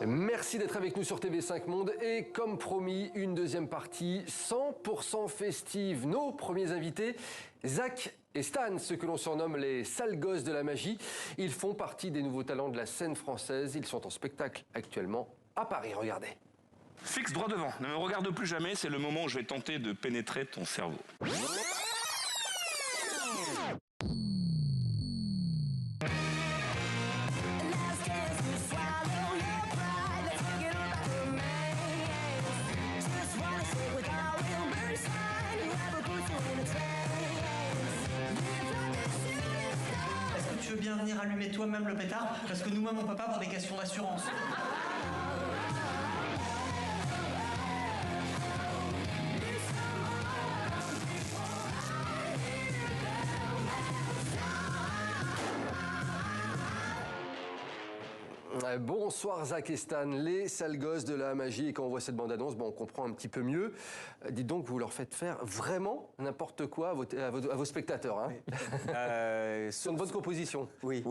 Merci d'être avec nous sur TV5 Monde et comme promis, une deuxième partie 100% festive. Nos premiers invités, Zach et Stan, ceux que l'on surnomme les sales gosses de la magie. Ils font partie des nouveaux talents de la scène française. Ils sont en spectacle actuellement à Paris, regardez. Fixe droit devant, ne me regarde plus jamais, c'est le moment où je vais tenter de pénétrer ton cerveau. Est-ce que tu veux bien venir allumer toi-même le pétard? Parce que nous-mêmes on peut pas pour des questions d'assurance. Bonsoir Zach et Stan, les sales gosses de la magie. Et quand on voit cette bande-annonce, on comprend un petit peu mieux. Dites donc, vous leur faites faire vraiment n'importe quoi à vos spectateurs. Hein. Sur votre composition. Oui.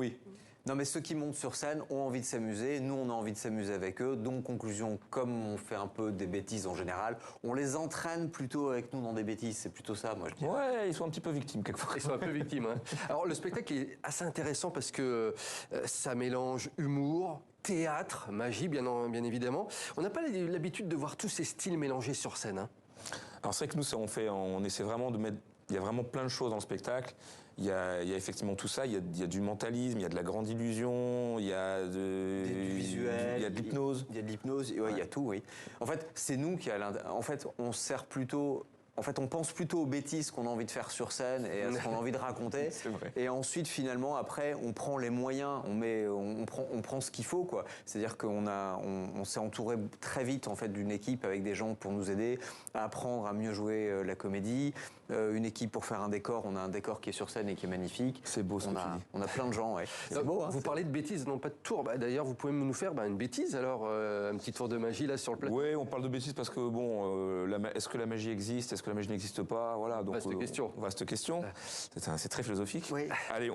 Non, mais ceux qui montent sur scène ont envie de s'amuser. Nous, on a envie de s'amuser avec eux. Donc, conclusion, comme on fait un peu des bêtises en général, on les entraîne plutôt avec nous dans des bêtises. C'est plutôt ça, moi, je dirais. Ouais, ils sont un petit peu victimes quelquefois. Ils sont un peu victimes. Hein. Alors, le spectacle est assez intéressant parce que ça mélange humour, théâtre, magie, bien évidemment. On n'a pas l'habitude de voir tous ces styles mélangés sur scène. Hein. Alors, c'est vrai que nous, on essaie vraiment de mettre. Il y a vraiment plein de choses dans le spectacle. Il y a effectivement tout ça. Il y a du mentalisme, il y a de la grande illusion, il y a du visuel, il y a de l'hypnose. Il y a de l'hypnose, ouais. Il y a tout, oui. En fait, c'est nous qui, en fait, on sert plutôt. En fait, on pense plutôt aux bêtises qu'on a envie de faire sur scène et à ce qu'on a envie de raconter. C'est vrai. Et ensuite, finalement, après, on prend les moyens, on prend ce qu'il faut, quoi. C'est-à-dire on s'est entouré très vite, en fait, d'une équipe avec des gens pour nous aider à apprendre à mieux jouer la comédie. Une équipe pour faire un décor. On a un décor qui est sur scène et qui est magnifique. C'est beau, on a plein de gens, ouais. C'est beau, hein. Vous parlez de bêtises, non pas de tour. D'ailleurs, vous pouvez nous faire une bêtise, alors, un petit tour de magie, là, sur le plateau. Oui, on parle de bêtises parce que, est-ce que la magie existe? Est-ce que la magie n'existe pas? Voilà, donc, vaste question. C'est très philosophique. Oui. Allez,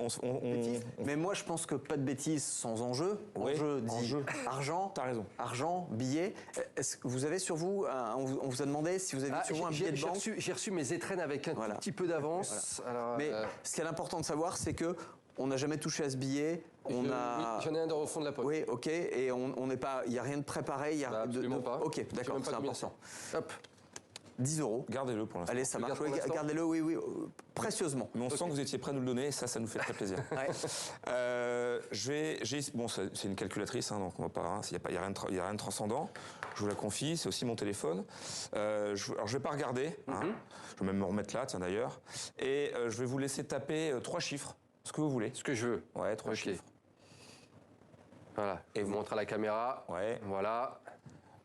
Mais moi, je pense que pas de bêtises sans enjeu. Enjeu dit argent. T'as raison. Argent, billet. Est-ce que vous avez sur vous, on vous a demandé si vous avez sur vous un billet de banque? J'ai reçu mes étrennes avec un tout petit peu d'avance. Voilà. Alors, mais ce qui est important de savoir, c'est que on n'a jamais touché à ce billet. Oui, j'en ai un au fond de la poche. Oui, ok. Et on n'est pas. Il n'y a rien de préparé. Absolument pas. Ok, d'accord, c'est important. Hop. 10 €. Gardez-le pour l'instant. Allez, ça marche. Gardez-le, oui, précieusement. Mais on sent que vous étiez prêt à nous le donner, et ça nous fait très plaisir. Ouais. C'est une calculatrice, hein, donc on va pas. Il y a rien de transcendant. Je vous la confie. C'est aussi mon téléphone. Alors je vais pas regarder. Hein. Je vais même me remettre là, tiens d'ailleurs. Et je vais vous laisser taper 3 chiffres, ce que vous voulez. Ce que je veux. Ouais, 3 chiffres. Voilà. Et vous montrez à la caméra. Ouais. Voilà.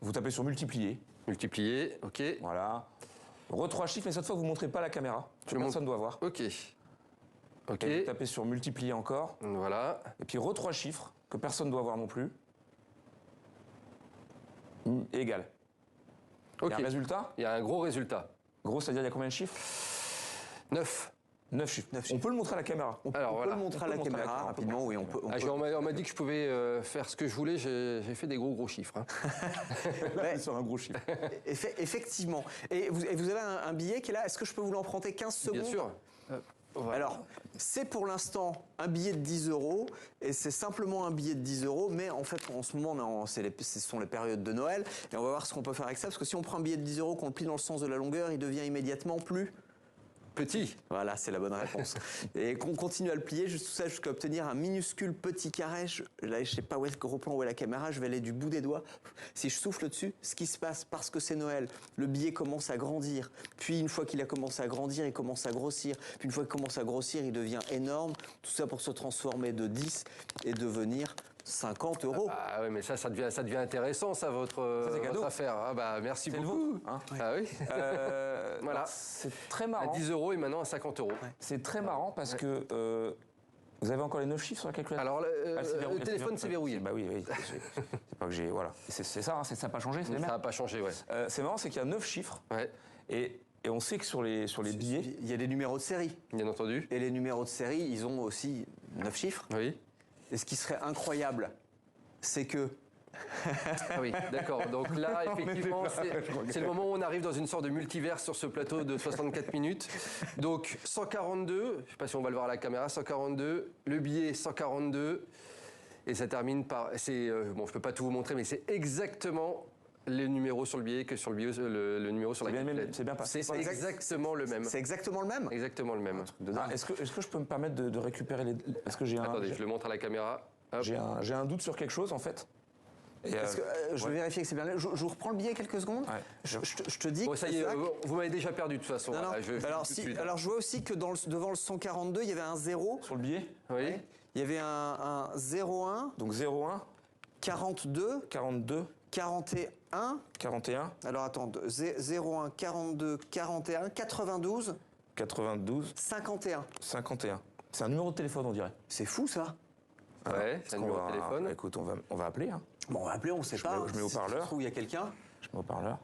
Vous tapez sur multiplier. Multiplier, ok. Voilà. 3 chiffres, mais cette fois, vous ne montrez pas la caméra. Personne ne doit voir. Ok. Ok. Et vous tapez sur multiplier encore. Voilà. Et puis 3 chiffres, que personne ne doit voir non plus. Égal. Ok. Il y a un résultat? Il y a un gros résultat. Gros, c'est-à-dire il y a combien de chiffres? 9. 9 chiffres. On peut le montrer à la caméra. On peut le montrer à la caméra rapidement, oui. On m'a dit que je pouvais faire ce que je voulais. J'ai fait des gros chiffres. Hein. Là, sur un gros chiffre. Effectivement. Et vous avez un billet qui est là. Est-ce que je peux vous l'emprunter 15 secondes? Bien sûr. Voilà. Alors, c'est pour l'instant un billet de 10 € et c'est simplement un billet de 10 €, mais en fait, en ce moment, ce sont les périodes de Noël et on va voir ce qu'on peut faire avec ça, parce que si on prend un billet de 10 € qu'on le plie dans le sens de la longueur, il devient immédiatement plus petit. Voilà, c'est la bonne réponse. Et qu'on continue à le plier, juste tout ça, jusqu'à obtenir un minuscule petit carré. Là, je sais pas où est le gros plan, où est la caméra, je vais aller du bout des doigts. Si je souffle dessus, ce qui se passe, parce que c'est Noël, le billet commence à grandir. Puis, une fois qu'il a commencé à grandir, il commence à grossir. Puis, une fois qu'il commence à grossir, il devient énorme. Tout ça pour se transformer de 10 et devenir 50 €. Ah oui, mais ça devient intéressant, ça, votre affaire. Ah merci beaucoup. Hein. Ah oui. Voilà. C'est très marrant. À 10 € et maintenant à 50 €. Ouais. C'est très marrant parce que vous avez encore les 9 chiffres sur la calculatrice? Alors, le téléphone s'est verrouillé. Bah oui. C'est pas que j'ai. Voilà. C'est ça, hein, ça n'a pas changé, c'est les mêmes. Ça n'a pas changé, ouais. C'est marrant, c'est qu'il y a 9 chiffres. Ouais. Et on sait que sur les billets. Il y a des numéros de série. Bien entendu. Et les numéros de série, ils ont aussi 9 chiffres. Oui. Et ce qui serait incroyable, c'est que Ah oui, d'accord. Donc là, effectivement, c'est le moment où on arrive dans une sorte de multivers sur ce plateau de 64 minutes. Donc 142, je ne sais pas si on va le voir à la caméra, 142, le billet 142, et ça termine par... bon, je ne peux pas tout vous montrer, mais c'est exactement le numéro sur le billet que sur le billet, le numéro sur la calculette. C'est bien passé. C'est exactement le même. C'est exactement le même. Exactement le même. Est-ce que je peux me permettre de récupérer les... Est-ce que j'ai un... Attendez, je le montre à la caméra. Hop. J'ai un doute sur quelque chose, en fait. Et Je vais vérifier que c'est bien. Je vous reprends le billet quelques secondes. Ouais. Je te dis. Bon, ça y est, vous m'avez déjà perdu de toute façon. Non, non. Là, Alors je vois aussi que devant le 142, il y avait un 0. sur le billet, Oui. Il y avait un 01, donc 01, 42, 42, 41. 41, Alors attends, 01, 42, 41, 92, 92, 51. 51. C'est un numéro de téléphone, on dirait. C'est fou ça. Ouais, c'est un numéro de téléphone. Écoute, on va appeler. Hein. Bon, on va appeler, on sait pas. je mets au Si ça parleur. se trouve, il y a quelqu'un. Je mets au parleur.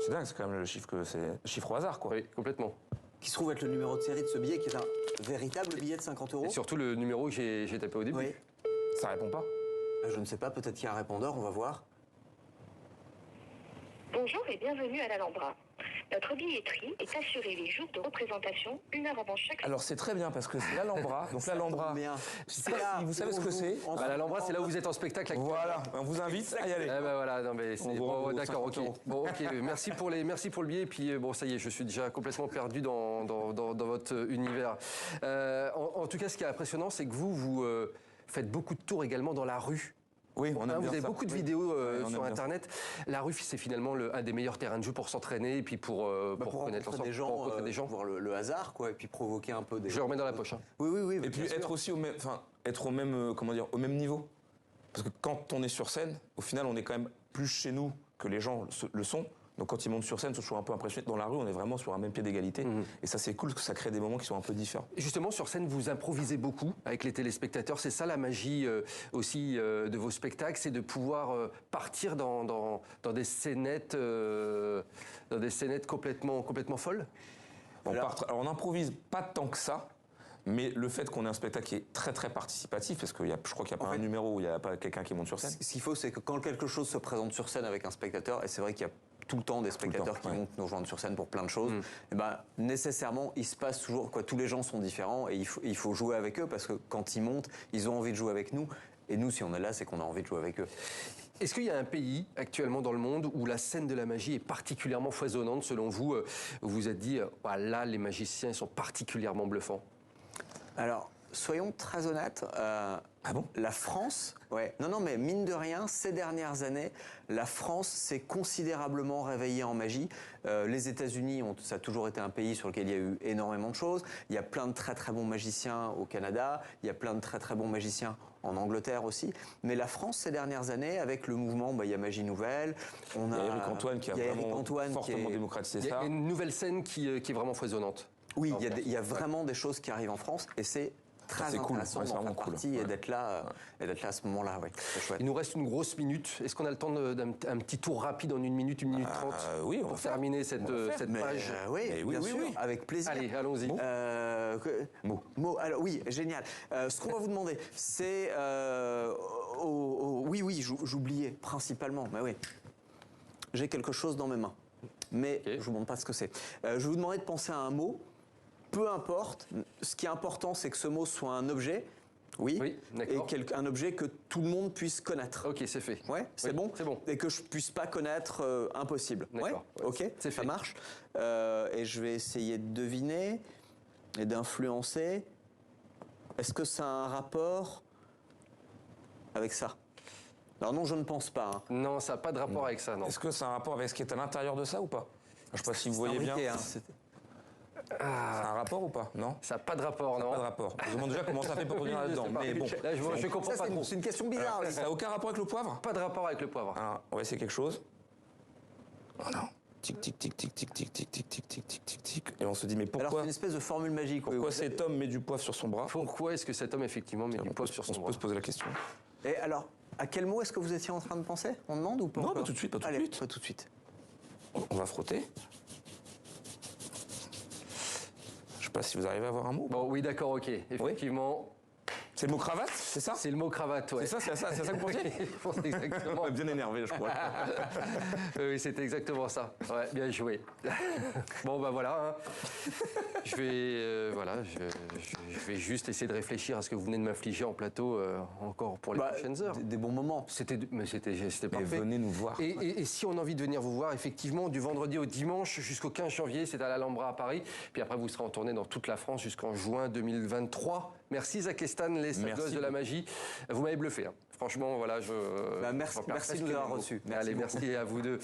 C'est dingue, c'est quand même le chiffre c'est le chiffre au hasard, quoi. Oui, complètement. Qui se trouve être le numéro de série de ce billet, qui est un véritable billet de 50 euros. Et surtout le numéro que j'ai tapé au début. Oui. Ça répond pas. Je ne sais pas, peut-être qu'il y a un répondeur, on va voir. Bonjour et bienvenue à l'Alhambra. Notre billetterie est assurée les jours de représentation, 1 heure avant chaque... Alors c'est très bien parce que c'est l'Alhambra. Donc l'Alhambra, Bien. c'est là, vous savez ce que c'est. Bah, l'Alhambra, c'est là où vous êtes en spectacle. Voilà, on vous invite à y aller. Eh ben voilà, non mais c'est On vous bon, rend d'accord, ok. 50 euros. Bon, ok, merci pour le billet. Et puis bon, ça y est, je suis déjà complètement perdu dans votre univers. En tout cas, ce qui est impressionnant, c'est que vous faites beaucoup de tours également dans la rue. Oui, on aime Vous bien avez ça. beaucoup de Oui. vidéos on sur aime bien Internet. La rue, c'est finalement un des meilleurs terrains de jeu pour s'entraîner et puis pour connaître rencontrer des gens, pour rencontrer des gens. voir le hasard, quoi, et puis provoquer un peu des... Je le remets dans la poche. Hein. Oui, oui, oui. Et puis bien sûr. être aussi être au même, au même niveau. Parce que quand on est sur scène, au final, on est quand même plus chez nous que les gens le sont. Donc quand ils montent sur scène, c'est toujours un peu impressionné. Dans la rue, on est vraiment sur un même pied d'égalité. Et ça, c'est cool parce que ça crée des moments qui sont un peu différents. Justement, sur scène, vous improvisez beaucoup avec les téléspectateurs. C'est ça la magie aussi de vos spectacles, c'est de pouvoir partir dans des scénettes, complètement folles. Alors, on n'improvise pas tant que ça. Mais le fait qu'on ait un spectacle qui est très très participatif, parce que je crois qu'il n'y a pas un numéro où il n'y a pas quelqu'un qui monte sur scène. Ce qu'il faut, c'est que quand quelque chose se présente sur scène avec un spectateur, et c'est vrai qu'il y a tout le temps des spectateurs qui montent nous rejoindre sur scène pour plein de choses, et ben, nécessairement, il se passe toujours, tous les gens sont différents et il faut jouer avec eux parce que quand ils montent, ils ont envie de jouer avec nous. Et nous, si on est là, c'est qu'on a envie de jouer avec eux. Est-ce qu'il y a un pays actuellement dans le monde où la scène de la magie est particulièrement foisonnante selon vous? Vous vous êtes dit, là, les magiciens sont particulièrement bluffants. Alors, soyons très honnêtes. Ah bon? La France, ouais. Non, mais mine de rien, ces dernières années, la France s'est considérablement réveillée en magie. Les États-Unis, ça a toujours été un pays sur lequel il y a eu énormément de choses. Il y a plein de très très bons magiciens au Canada. Il y a plein de très très bons magiciens en Angleterre aussi. Mais la France, ces dernières années, avec le mouvement, il y a Magie Nouvelle. Il y a Eric Antoine qui a vraiment fortement démocratisé Il y ça. a une nouvelle scène qui est vraiment foisonnante. Oui, il y a vraiment des choses qui arrivent en France et c'est très intéressant cool. Ouais, d'en faire partie et d'être là à ce moment-là. Ouais, c'est chouette. Il nous reste une grosse minute. Est-ce qu'on a le temps d'un petit tour rapide en 1 minute 30 oui, on va pour faire. terminer cette page? Oui, bien sûr, avec plaisir. Allez, allons-y. Mots. Alors oui, génial. Ce qu'on va vous demander, c'est... oui, j'oubliais principalement, mais oui. J'ai quelque chose dans mes mains, mais je ne vous montre pas ce que c'est. Je vais vous demander de penser à un mot. Peu importe, ce qui est important, c'est que ce mot soit un objet, Oui, d'accord. et un objet que tout le monde puisse connaître. Ok, c'est fait. Ouais, c'est Oui, bon. c'est bon. Et que je puisse pas connaître, impossible. D'accord. Ouais, ok, C'est ça fait. marche. Et je vais essayer de deviner et d'influencer. Est-ce que ça a un rapport avec ça? Alors non, je ne pense pas. Hein. Non, ça n'a pas de rapport avec ça, non. Est-ce que ça a un rapport avec ce qui est à l'intérieur de ça ou pas? Je sais pas si vous voyez bien. Imbriqué, hein. Ça a un rapport ou pas? Non? Ça n'a pas de rapport, non. Pas de rapport. Je me demande déjà comment ça fait pour revenir là-dedans. Je sais pas. Mais bon. Là, je comprends pas trop. C'est une question bizarre. Ça n'a aucun rapport avec le poivre? Pas de rapport avec le poivre. Alors, on va essayer quelque chose. Voilà. Tic, tic, tic, tic, tic, tic, tic, tic, tic, tic, tic, tic, tic. Et on se dit, mais Alors c'est pourquoi, une espèce de formule magique. pourquoi cet homme met du poivre sur son bras? Pourquoi est-ce que cet homme, effectivement, met du poivre sur son On bras? peut se poser la question. Et alors, à quel mot est-ce que vous étiez en train de penser? On demande ou pas? Non, encore pas tout de suite, pas tout de Allez, suite. pas tout de suite. On va frotter. Je sais pas si vous arrivez à avoir un mot. Bon, oui, d'accord, ok. Effectivement, C'est le mot cravate, c'est ça? C'est le mot cravate, ouais. C'est ça que vous pensiez? Exactement. Bien énervé, je crois. Oui, c'était exactement ça. Ouais, bien joué. Bon, bah voilà. Hein. Je vais juste essayer de réfléchir à ce que vous venez de m'infliger en plateau encore pour les prochaines heures. Des bons moments. C'était Mais parfait. venez nous voir. Et si on a envie de venir vous voir, effectivement, du vendredi au dimanche jusqu'au 15 janvier, c'est à l'Alhambra à Paris. Puis après, vous serez en tournée dans toute la France jusqu'en juin 2023. Merci Zach et Stan, les sales gosses de la magie. Vous m'avez bluffé. Hein. Franchement, voilà, Merci de nous avoir reçus. Allez, merci à vous deux.